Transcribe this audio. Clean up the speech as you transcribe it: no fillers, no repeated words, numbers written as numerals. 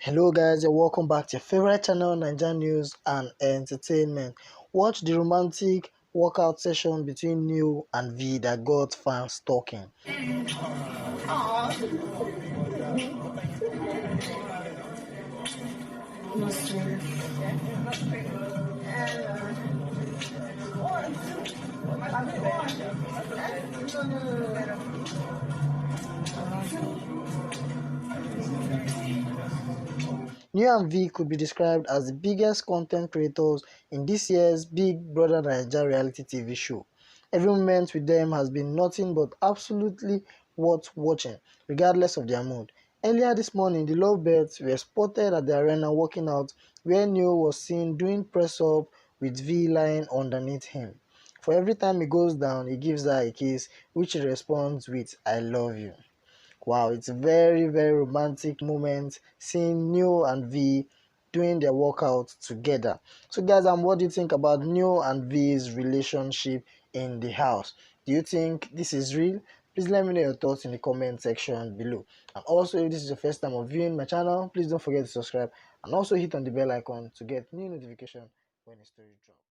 Hello guys and welcome back to your favorite channel, Nigerian News and Entertainment. Watch the romantic workout session between Neo and V that got fans talking. Neo and V could be described as the biggest content creators in this year's Big Brother Naija reality TV show. Every moment with them has been nothing but absolutely worth watching, regardless of their mood. Earlier this morning, the Lovebirds were spotted at the arena working out, where Neo was seen doing press-up with V lying underneath him. For every time he goes down, he gives her a kiss, which she responds with "I love you." Wow, it's a very romantic moment seeing Neo and V doing their workout together. So guys, what do you think about Neo and V's relationship in the house? Do you think this is real? Please let me know your thoughts in the comment section below. And also, if this is your first time of viewing my channel, please don't forget to subscribe and also hit on the bell icon to get new notification when a story drops.